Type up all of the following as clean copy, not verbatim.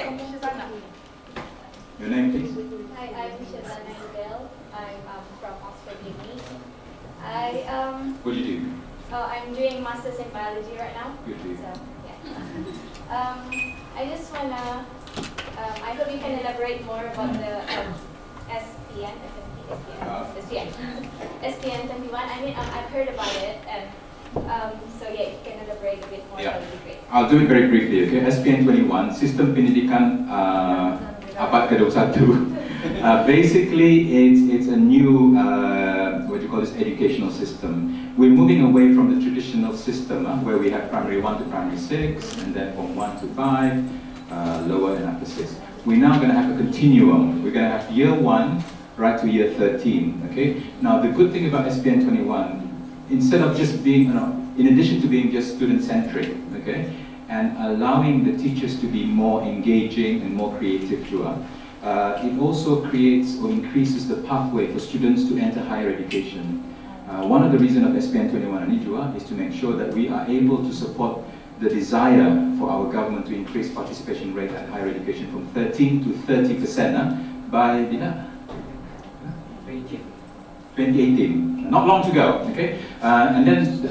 Your name, please? Hi, I'm Zulkarnain. I'm from Oxford Uni. What do you do? I'm doing masters in biology right now. Good for you. So yeah. I just wanna. I hope you can elaborate more about the SPN, SPN 21. I mean, I've heard about it, and so yeah, if you can elaborate a bit more, that would be great. I'll do it very briefly. Okay, SPN 21, Sistem Pendidikan Abad ke-21. Basically, it's a new what you call this educational system. We're moving away from the traditional system where we have primary 1 to primary 6, and then from 1 to 5, lower and upper 6. We're now going to have a continuum. We're going to have year 1 right to year 13. Okay. Now the good thing about SPN 21, instead of just being, in addition to being just student-centric, okay, and allowing the teachers to be more engaging and more creative throughout, it also creates or increases the pathway for students to enter higher education. One of the reasons of SPN 21 Anijua is to make sure that we are able to support the desire for our government to increase participation rate at higher education from 13 to 30% by 2018. Not long to go, okay? And then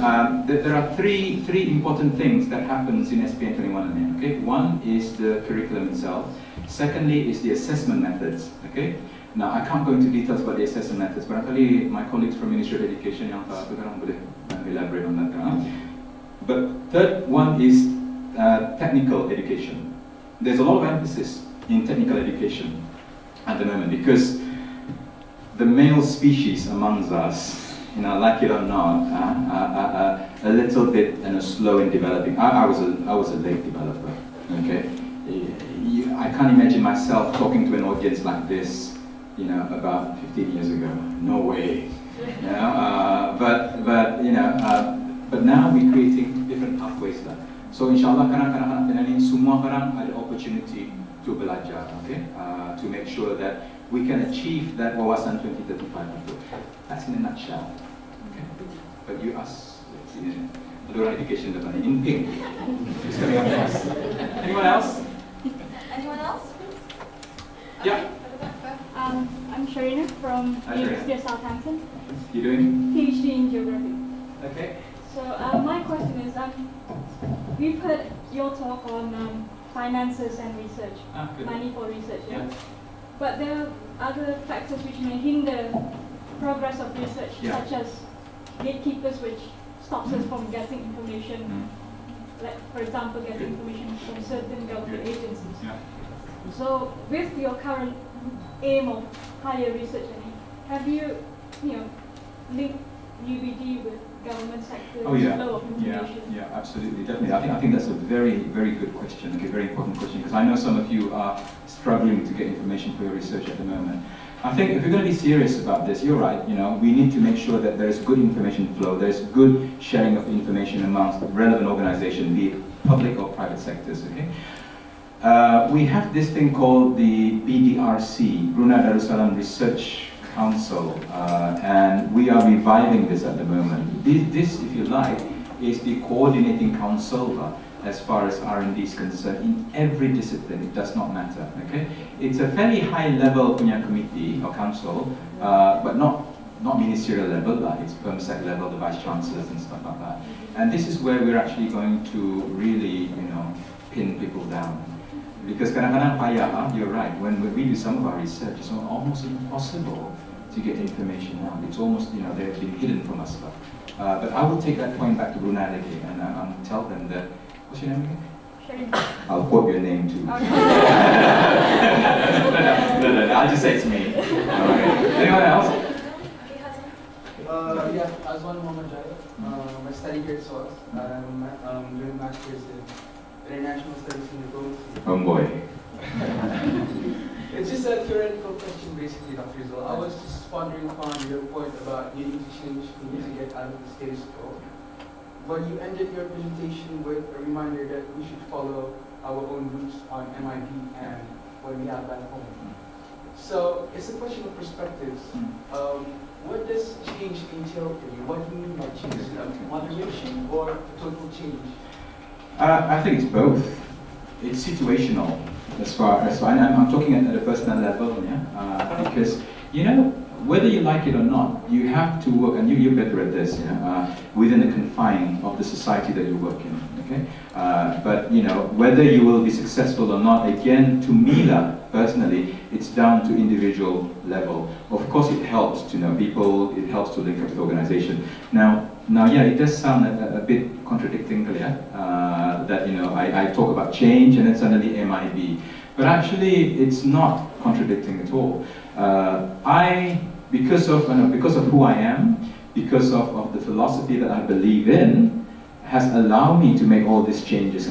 there are three important things that happens in SPN 21, okay? One is the curriculum itself. Secondly is the assessment methods, okay? Now, I can't go into details about the assessment methods, but actually my colleagues from Ministry of Education yang boleh elaborate on that. But third one is technical education. There's a lot of emphasis in technical education at the moment because the male species amongst us, like it or not, a little bit slow in developing. I was a late developer, okay? I can't imagine myself talking to an audience like this, about 15 years ago. No way. But now we're creating different pathways lah. So inshallah kanak-kanak ini semua orang ada opportunity to belajar, okay? To make sure that we can achieve that wawasan 2035. That's in a nutshell. Okay? But you ask, Adora education depan in pink. It's coming up next. Anyone else? Anyone else? Yeah. I'm Sharina from University of Southampton. You doing? PhD in geography. Okay. So my question is, we've heard your talk on finances and research, money for research. Yeah. But there are other factors which may hinder progress of research, such as gatekeepers, which stops us from getting information. Like, for example, getting information from certain government agencies. Yeah. So, with your current aim of higher research, have you, linked UBD with government sectors, flow of information? Yeah, absolutely, definitely. I think that's a very, very good question, a very important question, because I know some of you are struggling to get information for your research at the moment. I think if we're going to be serious about this, you're right, we need to make sure that there's good information flow, there's good sharing of information amongst relevant organizations, be it public or private sectors, okay? We have this thing called the BDRC, Brunei Darussalam Research Council, and we are reviving this at the moment. This, if you like, is the coordinating council as far as R&D is concerned in every discipline. It does not matter. Okay, it's a fairly high-level committee or council, but not ministerial level. It's PERMSEC level, the vice chancellors and stuff like that. And this is where we're actually going to really, pin people down. Because kadang-kadang payah, you're right. When we do some of our research, it's almost impossible to get information out. It's almost, they've been hidden from us. But I will take that point back to Brunei again, and I'll tell them that. What's your name again? Sharina. I'll quote your name too. Okay. no, I'll just say it's me. Okay. Anyone else? Yeah, Azwan Muhammad Jaya. I study here at SOAS. I'm doing Masters in International Studies in Diplomacy. Homeboy. It's just a theoretical question, basically, Dr. Rizal. I was just pondering upon your point about needing to change, to get out of the status quo. But you ended your presentation with a reminder that we should follow our own roots on MIP and what we have back home. So it's a question of perspectives. What does change entail for you? What do you mean by change? Moderation or total change? I think it's both. it's situational as far as I'm talking at a personal level, yeah, because you know, whether you like it or not, you have to work, and you're better at this, you know, within the confine of the society that you work in. Okay, but you know, whether you will be successful or not, again, to me, personally, it's down to individual level. Of course, it helps to know people. It helps to link up with organization. Now, yeah, it does sound a bit contradicting, that you know, I talk about change and then suddenly MIB, but actually, it's not contradicting at all. Because of who I am, because of the philosophy that I believe in, has allowed me to make all these changes.